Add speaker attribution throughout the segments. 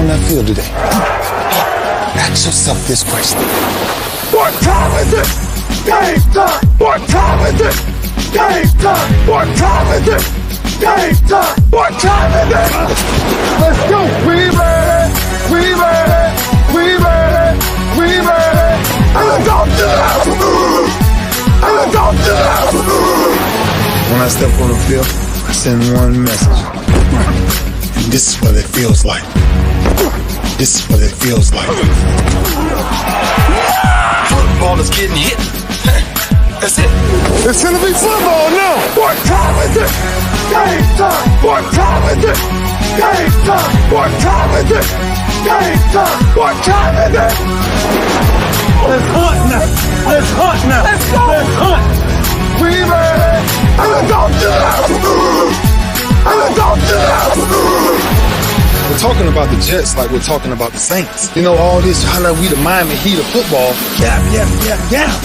Speaker 1: on that field today? Ask yourself this question.
Speaker 2: What time is it? Game time! What time is it? Game time! What time is it? Game time! What time is it? Let's go! We ready! We ready! We ready! We ready! And don't do that! And don't do that!
Speaker 1: When I step on the field, I send one message. And this is what it feels like. This is what it feels like. Football is getting hit. That's it.
Speaker 2: It's gonna be football now. What time is it? Game time. What time is it? Game time. What time is it? Game time. What time is it? Let's hunt now. Let's hunt now. Let's go. Let's hunt. We ready. And let's go do that. And let's go do that.
Speaker 1: We're talking about the Jets like we're talking about the Saints. You know, all this, how like we the Miami Heat of football. Yeah.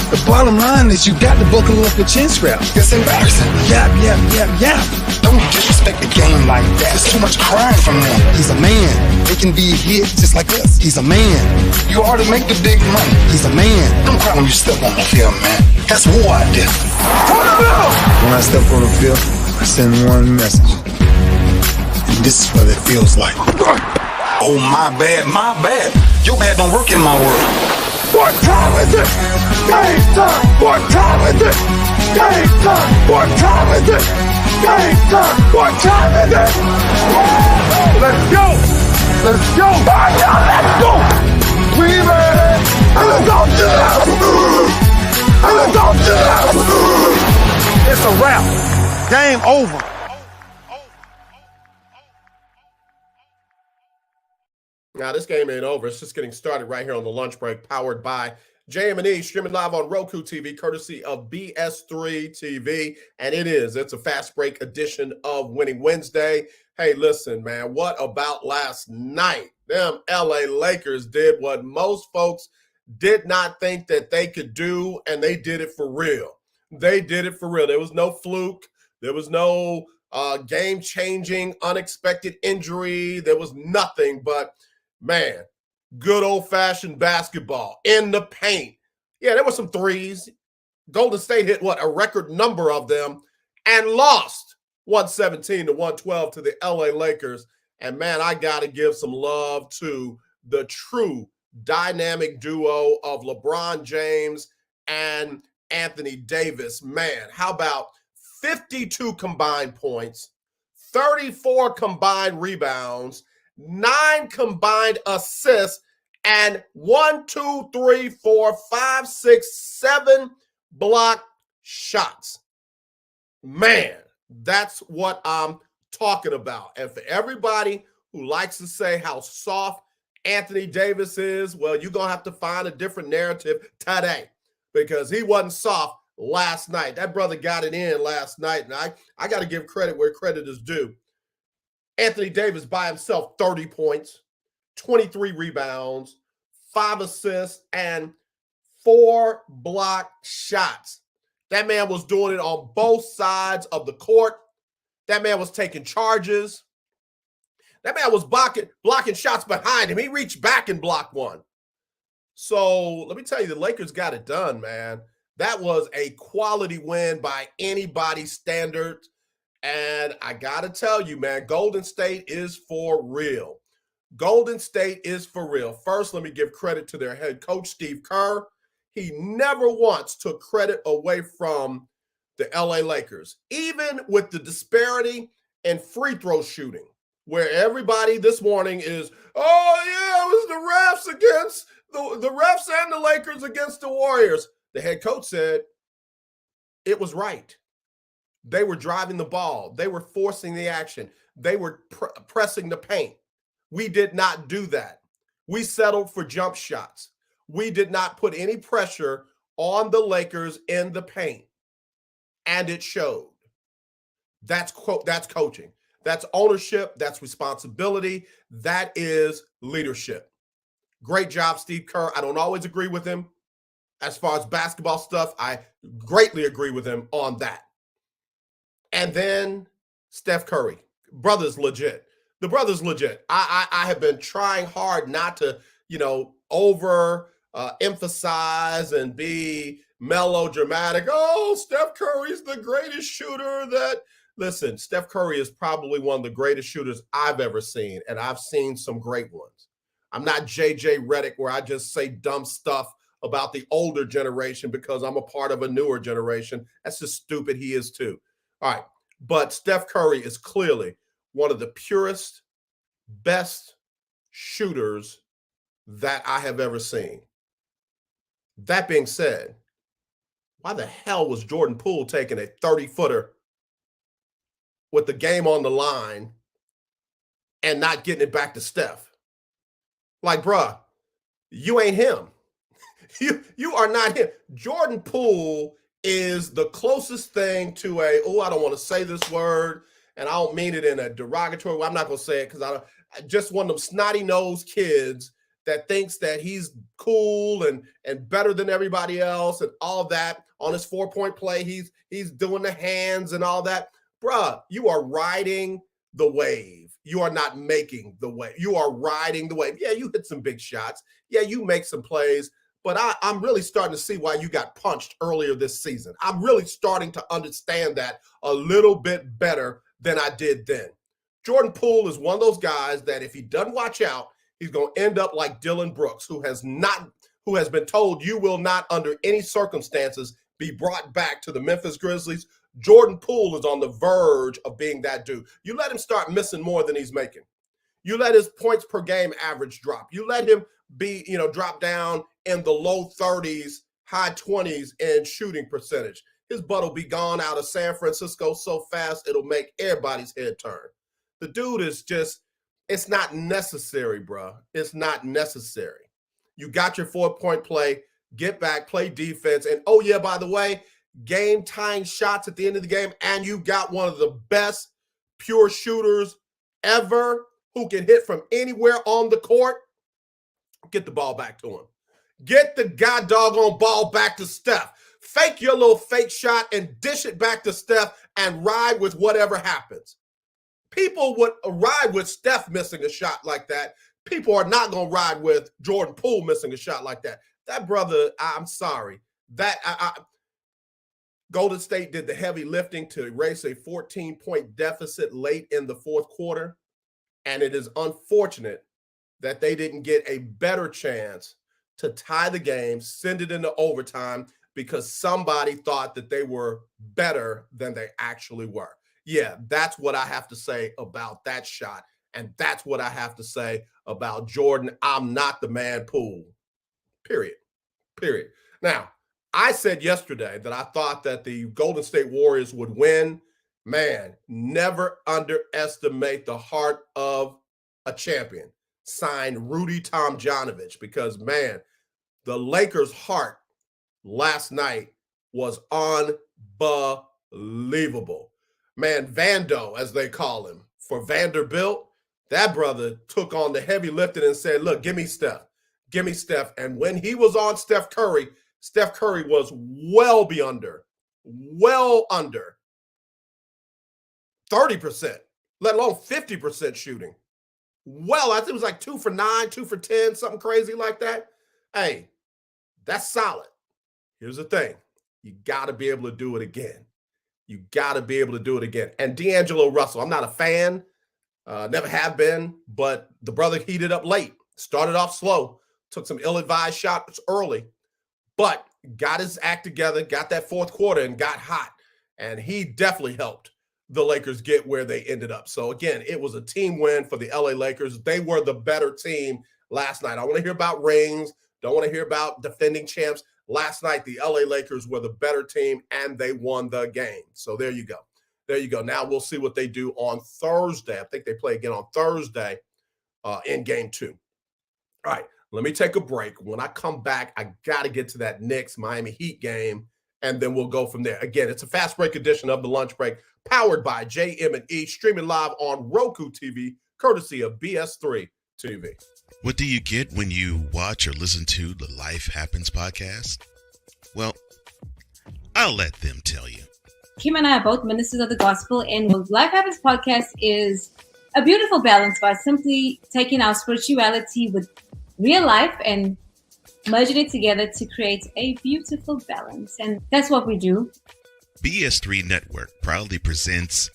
Speaker 1: The bottom line is you got to buckle up your chin strap. It's embarrassing. Yeah. Don't disrespect the game like that. There's too much crying from them. He's a man. They can be hit just like us. He's a man. You already make the big money. He's a man. Don't cry when you step on the field, man. That's war out there. When I step on the field, I send one message. And this is what it feels like. Oh, my bad. Your bad don't work in my world.
Speaker 2: What time is it? Game time. What time is it? Game time. What time is it? Game time. What time is it? Let's go. Let's go. Let's go. We ready. And let's go do that. And let's go do that. It's a wrap. Game over.
Speaker 3: Now, this game ain't over. It's just getting started right here on the lunch break, powered by JM&E, streaming live on ROKU TV, courtesy of BS3 TV. And it's a fast break edition of Winning Wednesday. Hey, listen, man, what about last night? Them LA Lakers did what most folks did not think that they could do, and they did it for real. They did it for real. There was no fluke. There was no game-changing, unexpected injury. There was nothing but, man, good old-fashioned basketball in the paint. Yeah, there were some threes. Golden State hit, a record number of them, and lost 117-112 to the LA Lakers. And, man, I got to give some love to the true dynamic duo of LeBron James and Anthony Davis. Man, how about 52 combined points, 34 combined rebounds, 9 combined assists, and 7 block shots. Man, that's what I'm talking about. And for everybody who likes to say how soft Anthony Davis is, well, you're going to have to find a different narrative today, because he wasn't soft last night. That brother got it in last night, and I got to give credit where credit is due. Anthony Davis by himself, 30 points, 23 rebounds, 5 assists, and 4 block shots. That man was doing it on both sides of the court. That man was taking charges. That man was blocking shots behind him. He reached back and blocked one. So let me tell you, the Lakers got it done, man. That was a quality win by anybody's standards. And I got to tell you, man, Golden State is for real. Golden State is for real. First, let me give credit to their head coach, Steve Kerr. He never once took credit away from the LA Lakers, even with the disparity in free throw shooting, where everybody this morning is, oh, yeah, it was the refs against the refs and the Lakers against the Warriors. The head coach said it was right. They were driving the ball. They were forcing the action. They were pressing the paint. We did not do that. We settled for jump shots. We did not put any pressure on the Lakers in the paint. And it showed. That's coaching. That's ownership. That's responsibility. That is leadership. Great job, Steve Kerr. I don't always agree with him. As far as basketball stuff, I greatly agree with him on that. And then Steph Curry. Brother's legit. The brother's legit. I have been trying hard not to, over emphasize and be melodramatic. Oh, Steph Curry's the greatest shooter that. Listen, Steph Curry is probably one of the greatest shooters I've ever seen, and I've seen some great ones. I'm not JJ Redick where I just say dumb stuff about the older generation because I'm a part of a newer generation. That's just stupid. He is too. All right. But Steph Curry is clearly one of the purest, best shooters that I have ever seen. That being said, why the hell was Jordan Poole taking a 30-footer with the game on the line and not getting it back to Steph? Like, bruh, you ain't him. You are not him. Jordan Poole is the closest thing to I don't want to say this word, and I don't mean it in a derogatory way. I'm not going to say it because I just one of them snotty-nosed kids that thinks that he's cool and better than everybody else and all that. On his 4-point play, he's doing the hands and all that. Bruh, you are riding the wave. You are not making the wave. You are riding the wave. Yeah, you hit some big shots. Yeah, you make some plays. But I'm really starting to see why you got punched earlier this season. I'm really starting to understand that a little bit better than I did then. Jordan Poole is one of those guys that if he doesn't watch out, he's going to end up like Dylan Brooks, who has been told you will not under any circumstances be brought back to the Memphis Grizzlies. Jordan Poole is on the verge of being that dude. You let him start missing more than he's making. You let his points per game average drop. You let him be, drop down in the low 30s, high 20s in shooting percentage. His butt will be gone out of San Francisco so fast it'll make everybody's head turn. The dude is just, it's not necessary, bro. It's not necessary. You got your 4-point play, get back, play defense, and oh yeah, by the way, game-tying shots at the end of the game, and you got one of the best pure shooters ever who can hit from anywhere on the court. Get the ball back to him. Get the doggone ball back to Steph. Fake your little fake shot and dish it back to Steph and ride with whatever happens. People would ride with Steph missing a shot like that. People are not going to ride with Jordan Poole missing a shot like that. That brother, I'm sorry. Golden State did the heavy lifting to erase a 14-point deficit late in the fourth quarter, and it is unfortunate that they didn't get a better chance to tie the game, send it into overtime, because somebody thought that they were better than they actually were. Yeah, that's what I have to say about that shot, and that's what I have to say about Jordan. I'm not the man Poole. Period. Now, I said yesterday that I thought that the Golden State Warriors would win. Man, never underestimate the heart of a champion. Signed Rudy Tomjanovich, because, man, the Lakers' heart last night was unbelievable. Man, Vando, as they call him, for Vanderbilt, that brother took on the heavy lifting and said, look, give me Steph. And when he was on Steph Curry was well under 30%, let alone 50% shooting. Well, I think it was like 2 for 9, 2 for 10, something crazy like that. Hey, that's solid. Here's the thing. You got to be able to do it again. And D'Angelo Russell, I'm not a fan, never have been, but the brother heated up late, started off slow, took some ill-advised shots early, but got his act together, got that fourth quarter and got hot. And he definitely helped the Lakers get where they ended up. So again, it was a team win for the LA Lakers. They were the better team last night. I want to hear about rings. Don't want to hear about defending champs. Last night, the LA Lakers were the better team and they won the game. So there you go. Now we'll see what they do on Thursday. I think they play again on Thursday in game 2. All right, let me take a break. When I come back, I got to get to that Knicks Miami Heat game, and then we'll go from there. Again, it's a fast break edition of The Lunch Break, powered by JM&E, streaming live on ROKU TV, courtesy of BS3 TV.
Speaker 4: What do you get when you watch or listen to the Life Happens podcast? Well, I'll let them tell you.
Speaker 5: Kim and I are both ministers of the gospel, and what Life Happens podcast is a beautiful balance by simply taking our spirituality with real life and merging it together to create a beautiful balance. And that's what we do.
Speaker 4: BS3 Network proudly presents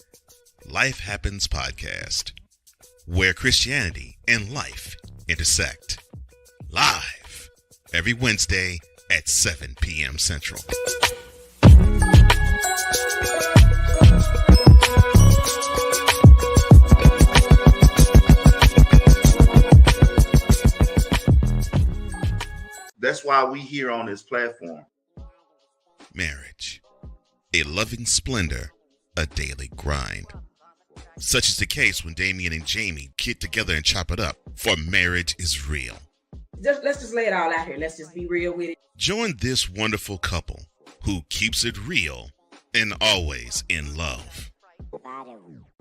Speaker 4: Life Happens Podcast, where Christianity and life intersect. Live every Wednesday at 7 p.m. Central.
Speaker 6: That's why we here on this platform.
Speaker 4: Marriage, a loving splendor, a daily grind. Such is the case when Damien and Jamie get together and chop it up, for marriage is real.
Speaker 7: Let's just lay it all out here. Let's just be real with it.
Speaker 4: Join this wonderful couple who keeps it real and always in love.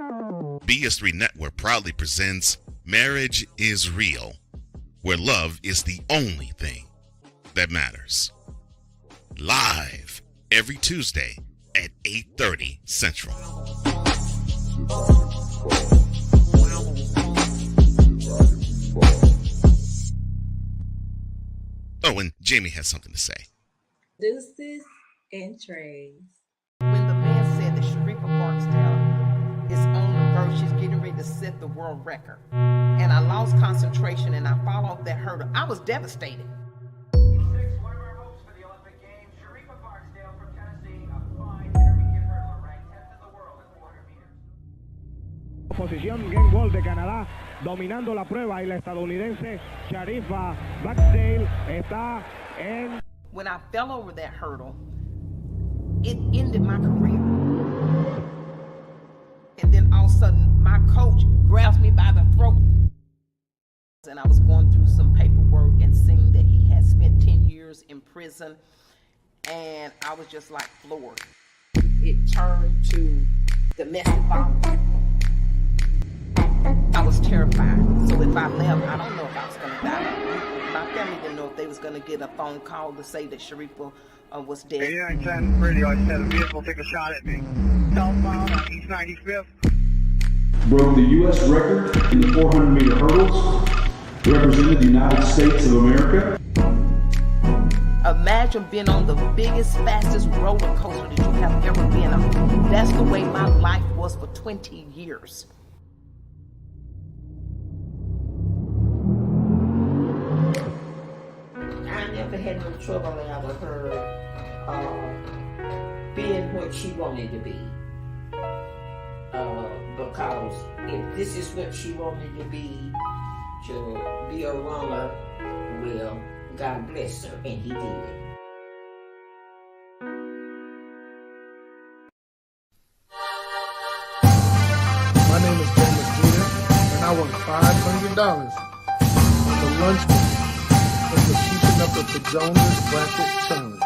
Speaker 4: BS3 Network proudly presents Marriage is Real, where love is the only thing that matters. Live every Tuesday at 8:30 Central. Oh, and Jamie has something to say.
Speaker 7: Deuces and trays.
Speaker 8: When the man said that Sharifa Barksdale is on the verge, she's getting ready to set the world record. And I lost concentration and I followed that hurdle. I was devastated.
Speaker 9: One of our hopes for the Olympic Games, Sharifa Barksdale from Tennessee, a fine intermediate hurdler, ranked 10th in the world at 400 meters.
Speaker 10: Posición game ball de Canadá, dominando la prueba, y la estadounidense Sharifa Barksdale está en.
Speaker 8: When I fell over that hurdle, it ended my career. And then all of a sudden, my coach grabs me by the throat. And I was going through some paperwork and seeing that he had spent 10 years in prison. And I was just like floored. It turned to domestic violence. I was terrified. So if I left, I don't know if I was going to die. My family didn't know if they was going to get a phone call to say that Sharifa was dead.
Speaker 10: 8910 radio, I said a vehicle took a shot at me. Southbound on East 95th.
Speaker 11: Broke the U.S. record in the 400-meter hurdles. Represented the United States of America.
Speaker 8: Imagine being on the biggest, fastest roller coaster that you have ever been on. That's the way my life was for 20 years.
Speaker 7: I never had no trouble out of her being what she wanted to be. Because if this is what she wanted to be a runner, well, God bless her, and He did.
Speaker 1: My name is James and I won $500 on the lunch money from the Keeping Up with the Jonas Bracket Challenge.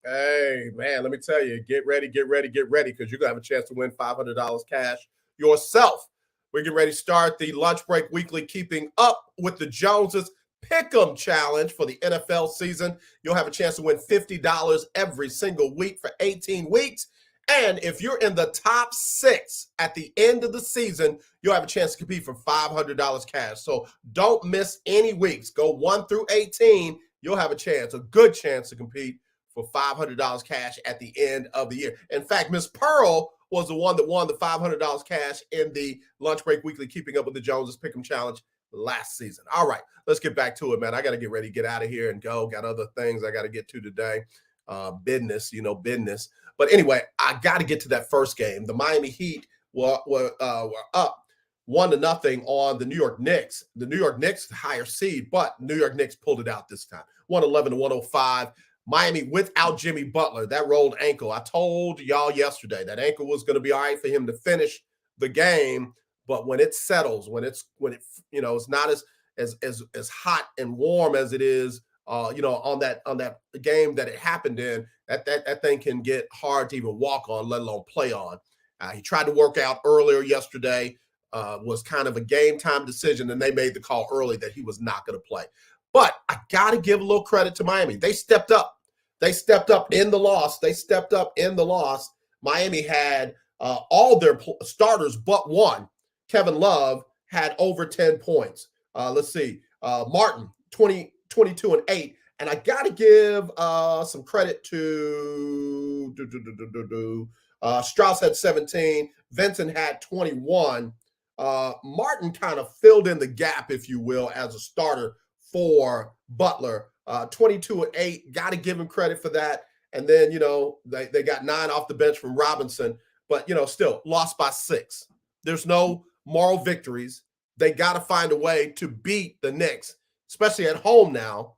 Speaker 3: Hey, man, let me tell you, get ready, because you're going to have a chance to win $500 cash yourself. We're getting ready to start the Lunch Break Weekly Keeping Up with the Joneses Pick'em Challenge for the NFL season. You'll have a chance to win $50 every single week for 18 weeks. And if you're in the top 6 at the end of the season, you'll have a chance to compete for $500 cash. So don't miss any weeks. Go 1 through 18. You'll have a good chance to compete for $500 cash at the end of the year. In fact, Miss Pearl was the one that won the $500 cash in the Lunch Break Weekly Keeping Up with the Joneses Pick'em Challenge last season. All right, let's get back to it, man. I got to get ready to get out of here and go. Got other things I got to get to today. Business. But anyway, I got to get to that first game. The Miami Heat were up 1-0 on the New York Knicks. The New York Knicks, the higher seed, but New York Knicks pulled it out this time. 111-105. Miami without Jimmy Butler, that rolled ankle. I told y'all yesterday that ankle was going to be all right for him to finish the game, but when it settles, when it's not as hot and warm as it is, on that game that it happened in, that thing can get hard to even walk on, let alone play on. He tried to work out earlier yesterday, was kind of a game time decision, and they made the call early that he was not going to play. But I got to give a little credit to Miami. They stepped up. They stepped up in the loss. Miami had all their starters but one. Kevin Love had over 10 points. Let's see. Martin, 22 and 8. And I got to give some credit to Strauss had 17. Vincent had 21. Martin kind of filled in the gap, if you will, as a starter for Butler. 22 and 8. Got to give him credit for that. And then, they got 9 off the bench from Robinson. But, still lost by 6. There's no moral victories. They got to find a way to beat the Knicks, especially at home now,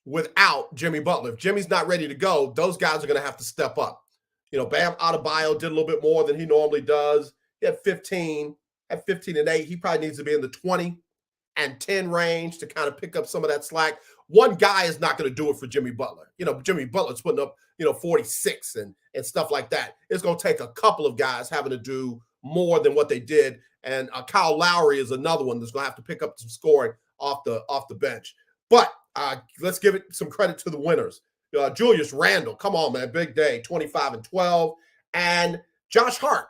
Speaker 3: without Jimmy Butler. If Jimmy's not ready to go, those guys are going to have to step up. Bam Adebayo did a little bit more than he normally does. He had 15 and 8. He probably needs to be in the 20 and 10 range to kind of pick up some of that slack. One guy is not going to do it for Jimmy Butler. Jimmy Butler's putting up, 46 and stuff like that. It's going to take a couple of guys having to do more than what they did. And Kyle Lowry is another one that's going to have to pick up some scoring off the bench. But let's give it some credit to the winners. Julius Randle, come on, man, big day, 25 and 12. And Josh Hart,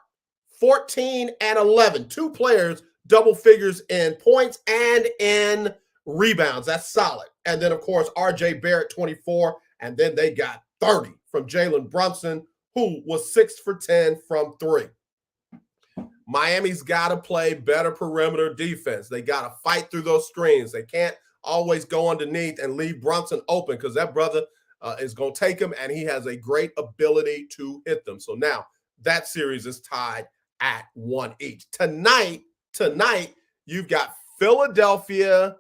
Speaker 3: 14 and 11. 2 players, double figures in points and in rebounds. That's solid. And then, of course, R.J. Barrett, 24. And then they got 30 from Jalen Brunson, who was 6 for 10 from 3. Miami's got to play better perimeter defense. They got to fight through those screens. They can't always go underneath and leave Brunson open because that brother is going to take him, and he has a great ability to hit them. So now that series is tied at 1 each. Tonight, you've got Philadelphia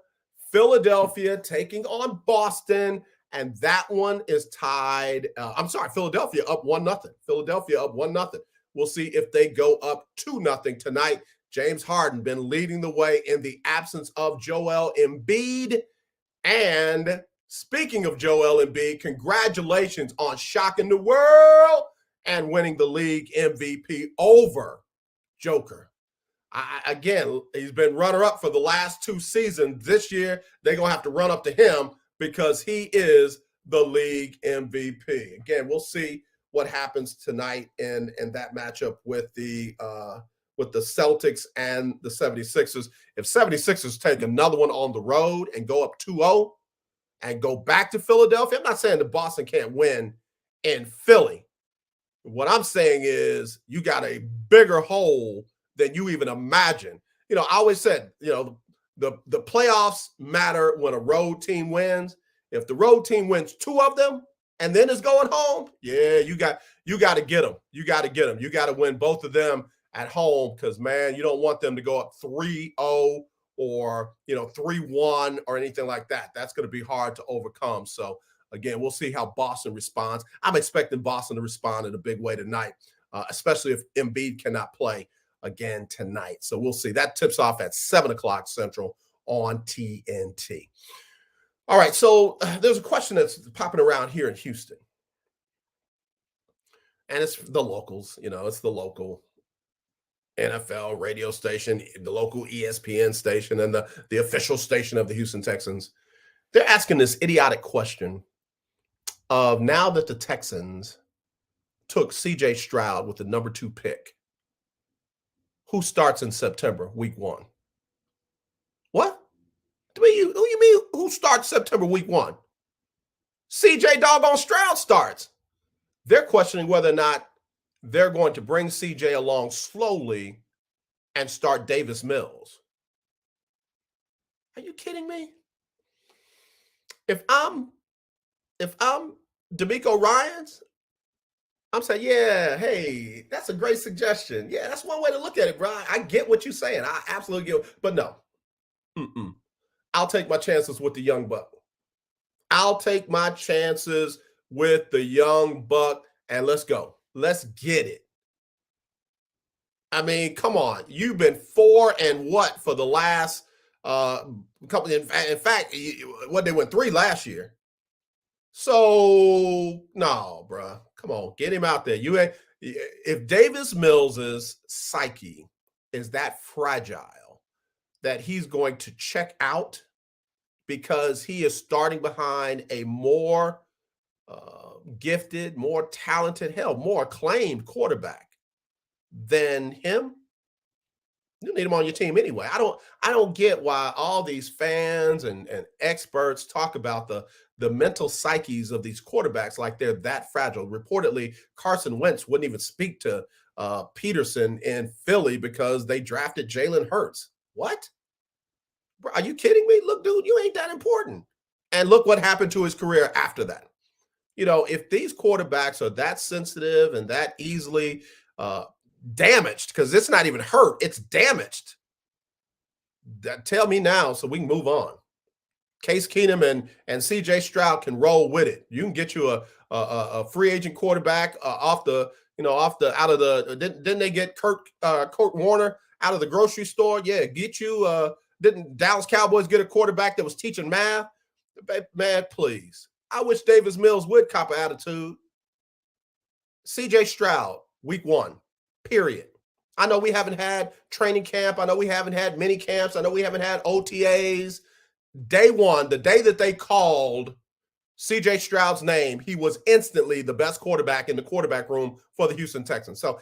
Speaker 3: taking on Boston, and that one is tied. Philadelphia up 1-0. We'll see if they go up 2-0 tonight. James Harden been leading the way in the absence of Joel Embiid. And speaking of Joel Embiid, congratulations on shocking the world and winning the league MVP over Joker. Again, he's been runner-up for the last 2 seasons. This year, they're going to have to run up to him because he is the league MVP. Again, we'll see what happens tonight in that matchup with the Celtics and the 76ers. If 76ers take another one on the road and go up 2-0 and go back to Philadelphia, I'm not saying that Boston can't win in Philly. What I'm saying is you got a bigger hole than you even imagine. I always said, the playoffs matter when a road team wins. If the road team wins 2 of them and then is going home, yeah, you got to get them. You got to win both of them at home because, man, you don't want them to go up 3-0 or, 3-1 or anything like that. That's going to be hard to overcome. So, again, we'll see how Boston responds. I'm expecting Boston to respond in a big way tonight, especially if Embiid cannot play again tonight. So we'll see. That tips off at 7 o'clock Central on TNT. All right, so there's a question that's popping around here in Houston. And it's the locals, it's the local NFL radio station, the local ESPN station, and the official station of the Houston Texans. They're asking this idiotic question of now that the Texans took C.J. Stroud with the number 2 pick, who starts in September, week 1? What? Who you mean who starts September week 1? C.J. doggone Stroud starts. They're questioning whether or not they're going to bring C.J. along slowly and start Davis Mills. Are you kidding me? If I'm DeMeco Ryans, I'm saying, yeah, hey, that's a great suggestion. Yeah, that's one way to look at it, bro. I get what you're saying. I absolutely get it. But no. I'll take my chances with the young buck. I'll take my chances with the young buck, and let's go. Let's get it. I mean, come on. You've been 4 and what for the last couple. In fact, they went 3 last year. So no, bro. Come on, get him out there. If Davis Mills's psyche is that fragile that he's going to check out because he is starting behind a more gifted, more talented, hell, more acclaimed quarterback than him, you need him on your team anyway. I don't get why all these fans and experts talk about the mental psyches of these quarterbacks like they're that fragile. Reportedly, Carson Wentz wouldn't even speak to Peterson in Philly because they drafted Jalen Hurts. What? Bro, are you kidding me? Look, dude, you ain't that important. And look what happened to his career after that. You know, if these quarterbacks are that sensitive and that easily damaged, because it's not even hurt, it's damaged. Tell me now so we can move on. Case Keenum and CJ Stroud can roll with it. You can get you a free agent quarterback out of the didn't they get Kurt Warner out of the grocery store? Yeah, get you didn't Dallas Cowboys get a quarterback that was teaching math? Man, please. I wish Davis Mills would cop an attitude. CJ Stroud, week 1. Period. I know we haven't had training camp. I know we haven't had mini camps. I know we haven't had OTAs. Day 1, the day that they called CJ Stroud's name, he was instantly the best quarterback in the quarterback room for the Houston Texans. So,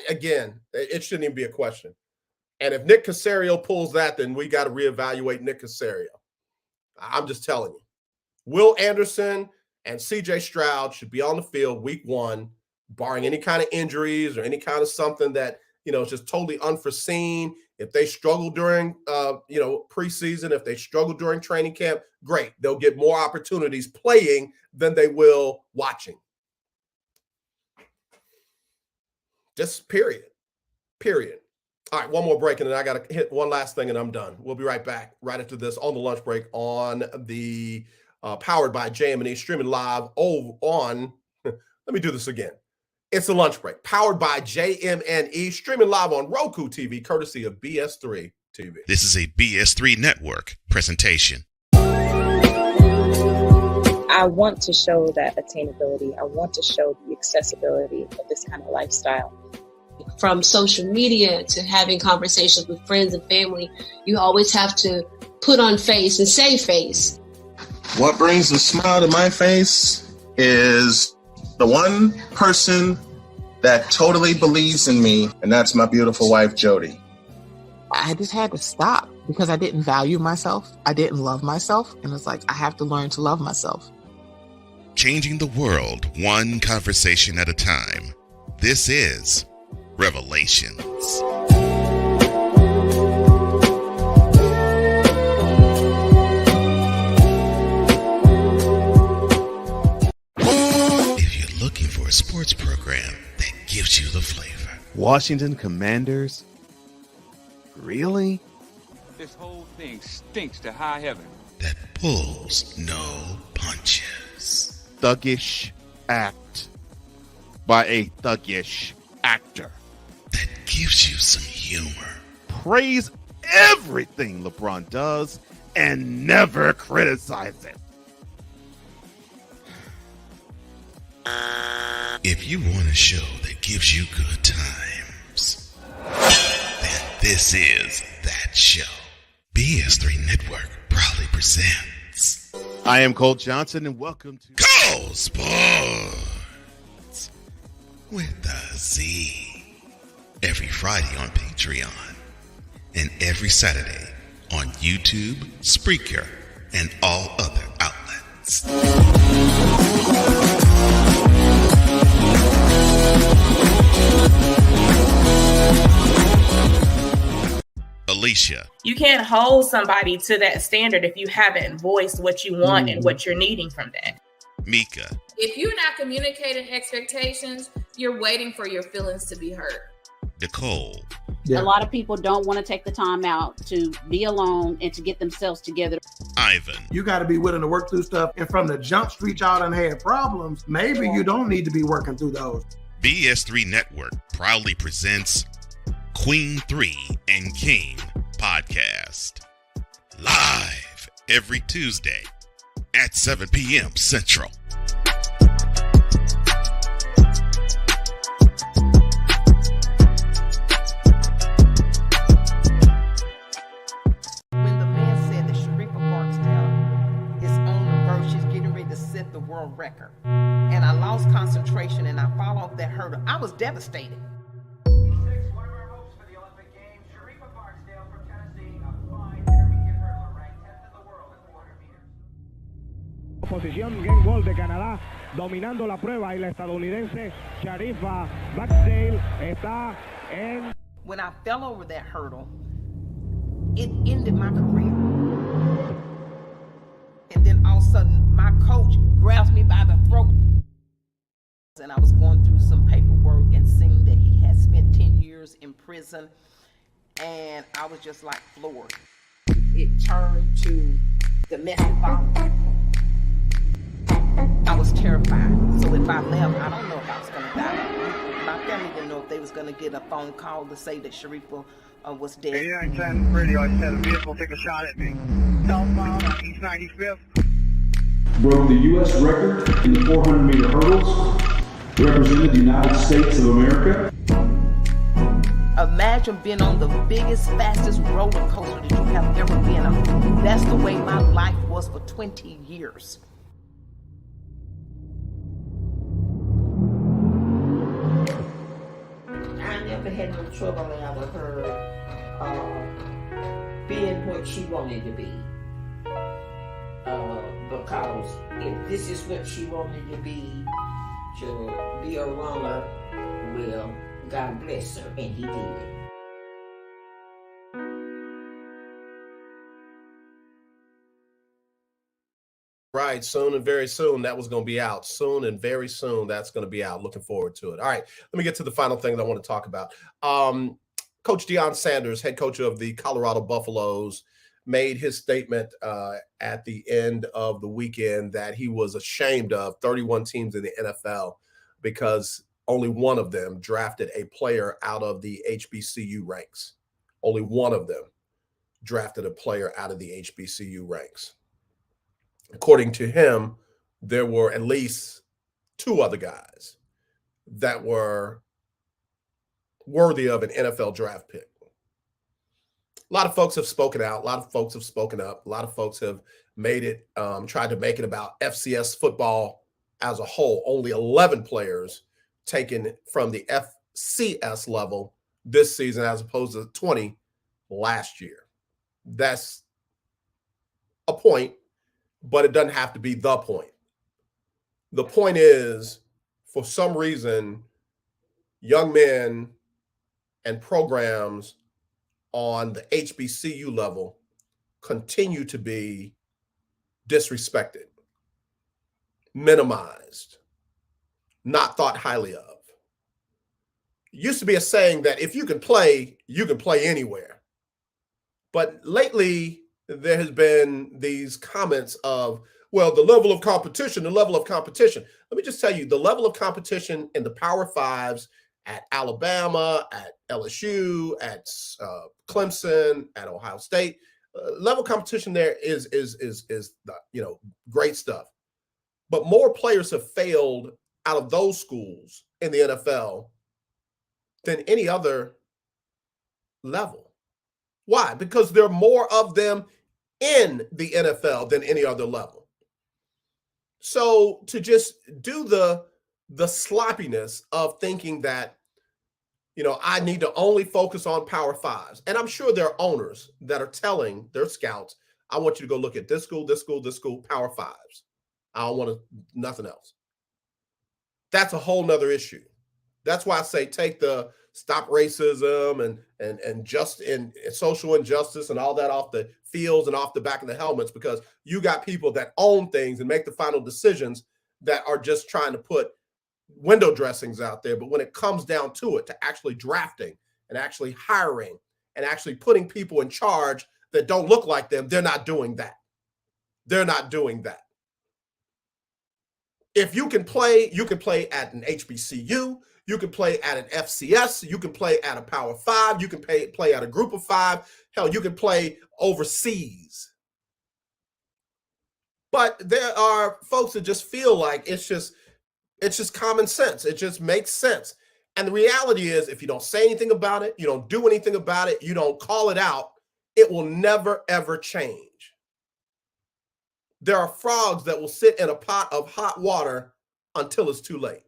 Speaker 3: again, it shouldn't even be a question. And if Nick Caserio pulls that, then we got to reevaluate Nick Caserio. I'm just telling you. Will Anderson and CJ Stroud should be on the field week 1, barring any kind of injuries or any kind of something that, is just totally unforeseen. If they struggle during, preseason, if they struggle during training camp, great. They'll get more opportunities playing than they will watching. Just period. All right, one more break, and then I got to hit one last thing, and I'm done. We'll be right back right after this on the lunch break on the powered by JM&E, streaming live on, let me do this again. It's the lunch break, powered by JM&E, streaming live on ROKU TV, courtesy of BS3 TV.
Speaker 4: This is a BS3 network presentation.
Speaker 12: I want to show that attainability. I want to show the accessibility of this kind of lifestyle.
Speaker 13: From social media to having conversations with friends and family, you always have to put on face and say face.
Speaker 14: What brings a smile to my face is the one person that totally believes in me, and that's my beautiful wife, Jody.
Speaker 15: I just had to stop because I didn't value myself. I didn't love myself. And it's like, I have to learn to love myself.
Speaker 4: Changing the world one conversation at a time. This is Revelations. A sports program that gives you the flavor.
Speaker 16: Washington Commanders? Really?
Speaker 17: This whole thing stinks to high heaven.
Speaker 4: That pulls no punches.
Speaker 16: Thuggish act by a thuggish actor.
Speaker 4: That gives you some humor.
Speaker 16: Praise everything LeBron does and never criticize it.
Speaker 4: If you want a show that gives you good times, then this is that show. BS3 Network proudly presents.
Speaker 16: I am Cole Johnson, and welcome to
Speaker 4: Cole Sports with a Z. Every Friday on Patreon, and every Saturday on YouTube, Spreaker, and all other outlets. Alicia.
Speaker 18: You can't hold somebody to that standard if you haven't voiced what you want and what you're needing from that.
Speaker 4: Mika.
Speaker 19: If you're not communicating expectations, you're waiting for your feelings to be hurt.
Speaker 4: Nicole.
Speaker 20: A lot of people don't want to take the time out to be alone and to get themselves together.
Speaker 4: Ivan.
Speaker 21: You got to be willing to work through stuff. And from the jump street, y'all done had problems. Maybe you don't need to be working through those.
Speaker 4: BS3 Network proudly presents Queen 3 and King podcast. Live every Tuesday at 7 p.m. Central.
Speaker 8: When the man said that Sharifa Barksdale is on the verge, she's getting ready to set the world record. And I lost concentration and I fall off that hurdle, I was devastated.
Speaker 9: One of our hopes for the Olympic Games, Sharifa Barksdale from Tennessee, a fine intermediate hurdler, ranked 10th in the world at 400 meters.
Speaker 10: Posición game ball de Canadá, dominando la prueba, y la estadounidense Sharifa Barksdale está en.
Speaker 8: When I fell over that hurdle, it ended my career. And then all of a sudden, my coach grabs me by the throat. And I was going through some paperwork and seeing that he had spent 10 years in prison. And I was just like floored. It turned to domestic violence. I was terrified. So if I left, I don't know if I was going to die. My family didn't know if they was going to get a phone call to say that Sharifa was dead.
Speaker 10: Yeah, I said pretty. I said a vehicle took a shot at me. Southbound on East 95th.
Speaker 11: Broke the U.S. record in the 400-meter hurdles. Represented the United States of America.
Speaker 8: Imagine being on the biggest, fastest roller coaster that you have ever been on. That's the way my life was for 20 years.
Speaker 7: I never had no trouble out of her being what she wanted to be. Because if this is what she wanted to be a runner, well, God bless her, and he did it.
Speaker 3: Right, soon and very soon that was going to be out. Soon and very soon that's going to be out. Looking forward to it. All right, let me get to the final thing that I want to talk about. Coach Deion Sanders, head coach of the Colorado Buffaloes, made his statement at the end of the weekend that he was ashamed of 31 teams in the NFL because only one of them drafted a player out of the HBCU ranks. Only one of them drafted a player out of the HBCU ranks. According to him, there were at least two other guys that were worthy of an NFL draft pick. A lot of folks have spoken out. A lot of folks have spoken up. A lot of folks have made it, tried to make it about FCS football as a whole. Only 11 players taken from the FCS level this season as opposed to 20 last year. That's a point, but it doesn't have to be the point. The point is, for some reason, young men and programs on the HBCU level continue to be disrespected, minimized, not thought highly of. It used to be a saying that if you can play anywhere. But lately, there has been these comments of, well, the level of competition. Let me just tell you, the level of competition in the Power Fives at Alabama, at LSU, at Clemson, at Ohio State, level of competition there is great stuff. But more players have failed out of those schools in the NFL than any other level. Why? Because there are more of them in the NFL than any other level. So to just do the sloppiness of thinking that, I need to only focus on Power Fives. And I'm sure there are owners that are telling their scouts, I want you to go look at this school, Power Fives. I don't want nothing else. That's a whole nother issue. That's why I say take the stop racism and just in social injustice and all that off the fields and off the back of the helmets, because you got people that own things and make the final decisions that are just trying to put window dressings out there. But when it comes down to it, to actually drafting and actually hiring and actually putting people in charge that don't look like them, they're not doing that. They're not doing that. If you can play at an HBCU, you can play at an FCS, you can play at a Power Five, you can play at a Group of Five, hell, you can play overseas. But there are folks that just feel like it's just common sense. It just makes sense. And the reality is, if you don't say anything about it, you don't do anything about it, you don't call it out, it will never, ever change. There are frogs that will sit in a pot of hot water until it's too late.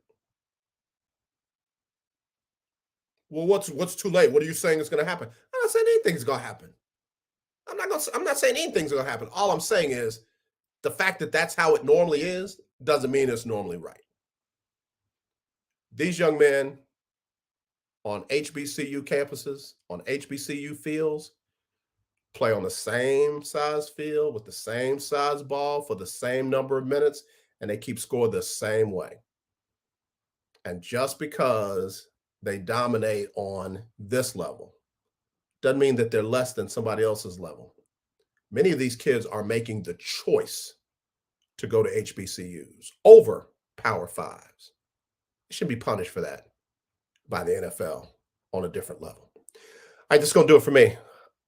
Speaker 3: Well, what's too late? What are you saying is going to happen? I'm not saying anything's going to happen. I'm not saying anything's going to happen. All I'm saying is the fact that that's how it normally is doesn't mean it's normally right. These young men on HBCU campuses, on HBCU fields, play on the same size field with the same size ball for the same number of minutes, and they keep scoring the same way. And just because they dominate on this level doesn't mean that they're less than somebody else's level. Many of these kids are making the choice to go to HBCUs over Power Fives. They should be punished for that by the NFL on a different level. All right, this is going to do it for me.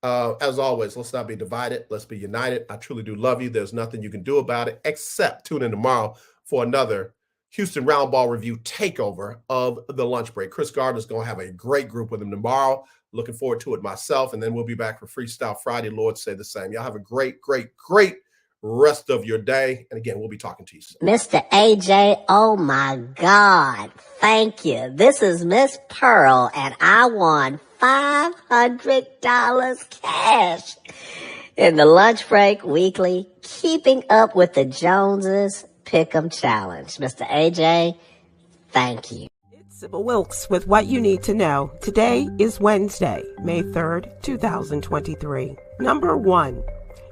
Speaker 3: As always, let's not be divided. Let's be united. I truly do love you. There's nothing you can do about it except tune in tomorrow for another Houston Roundball Review takeover of the lunch break. Chris Gardner's going to have a great group with him tomorrow. Looking forward to it myself. And then we'll be back for Freestyle Friday. Lord, say the same. Y'all have a great, great, great rest of your day. And again, we'll be talking to you soon.
Speaker 2: Mr. AJ, oh my God. Thank you. This is Miss Pearl, and I won $500 cash in the Lunch Break Weekly Keeping Up with the Joneses Pick'em Challenge. Mr. AJ, thank you.
Speaker 22: Sybil Wilkes with what you need to know. Today is Wednesday, May 3rd, 2023. Number 1.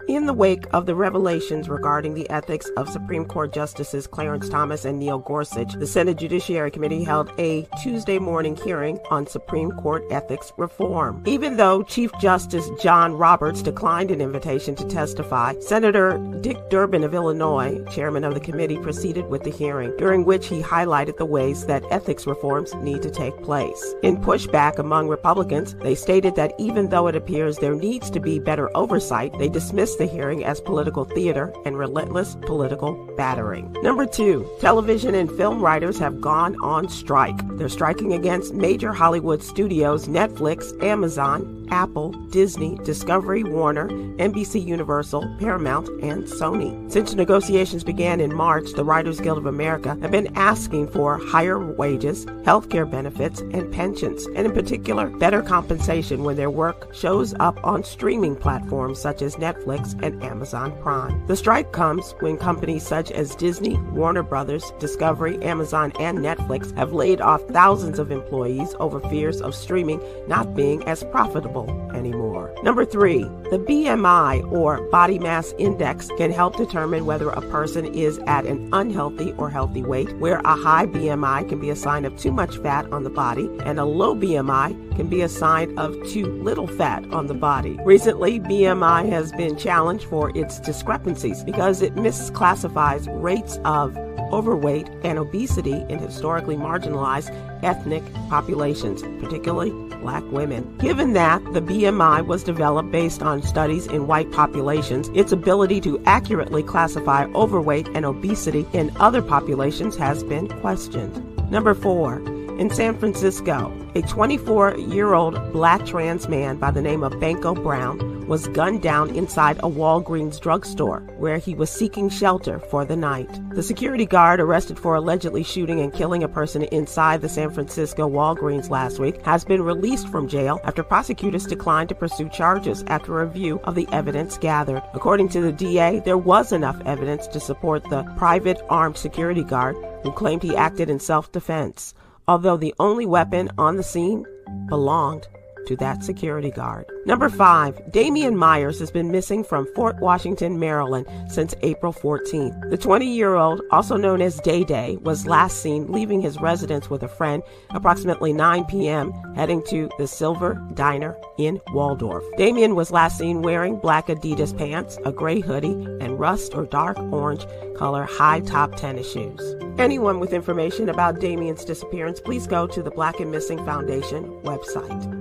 Speaker 22: In the wake of the revelations regarding the ethics of Supreme Court Justices Clarence Thomas and Neil Gorsuch, the Senate Judiciary Committee held a Tuesday morning hearing on Supreme Court ethics reform. Even though Chief Justice John Roberts declined an invitation to testify, Senator Dick Durbin of Illinois, chairman of the committee, proceeded with the hearing, during which he highlighted the ways that ethics reforms need to take place. In pushback among Republicans, they stated that even though it appears there needs to be better oversight, they dismissed the hearing as political theater and relentless political battering. Number 2, television and film writers have gone on strike. They're striking against major Hollywood studios, Netflix, Amazon, Apple, Disney, Discovery, Warner, NBC Universal, Paramount, and Sony. Since negotiations began in March, the Writers Guild of America have been asking for higher wages, health care benefits, and pensions, and in particular, better compensation when their work shows up on streaming platforms such as Netflix and Amazon Prime. The strike comes when companies such as Disney, Warner Brothers, Discovery, Amazon, and Netflix have laid off thousands of employees over fears of streaming not being as profitable anymore. Number 3, the BMI, or body mass index, can help determine whether a person is at an unhealthy or healthy weight, where a high BMI can be a sign of too much fat on the body, and a low BMI can be a sign of too little fat on the body. Recently, BMI has been challenged for its discrepancies because it misclassifies rates of overweight and obesity in historically marginalized ethnic populations, particularly Black women. Given that the BMI was developed based on studies in white populations, its ability to accurately classify overweight and obesity in other populations has been questioned. Number 4. In San Francisco, a 24-year-old Black trans man by the name of Banco Brown was gunned down inside a Walgreens drugstore where he was seeking shelter for the night. The security guard arrested for allegedly shooting and killing a person inside the San Francisco Walgreens last week has been released from jail after prosecutors declined to pursue charges after a review of the evidence gathered. According to the DA, there was enough evidence to support the private armed security guard who claimed he acted in self-defense, although the only weapon on the scene belonged to that security guard. Number 5, Damian Myers has been missing from Fort Washington, Maryland since April 14th. The 20-year-old, also known as Day Day, was last seen leaving his residence with a friend approximately 9 p.m., heading to the Silver Diner in Waldorf. Damian was last seen wearing black Adidas pants, a gray hoodie, and rust or dark orange color high-top tennis shoes. Anyone with information about Damian's disappearance, please go to the Black and Missing Foundation website.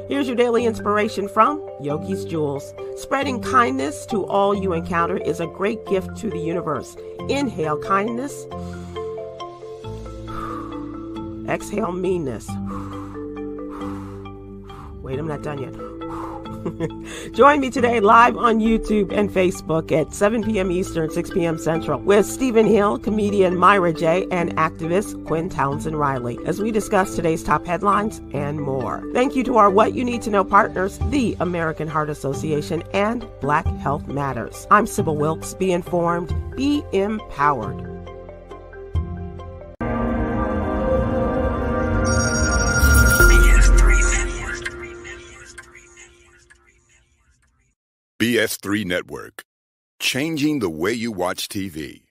Speaker 22: Here's your daily inspiration from Yogi's Jewels. Spreading kindness to all you encounter is a great gift to the universe. Inhale kindness. Exhale meanness. Wait, I'm not done yet. Join me today live on YouTube and Facebook at 7 p.m. Eastern, 6 p.m. Central with Stephen Hill, comedian Myra J., and activist Quinn Townsend Riley as we discuss today's top headlines and more. Thank you to our What You Need to Know partners, the American Heart Association and Black Health Matters. I'm Sybil Wilkes. Be informed, be empowered.
Speaker 5: BS3 Network, changing the way you watch TV.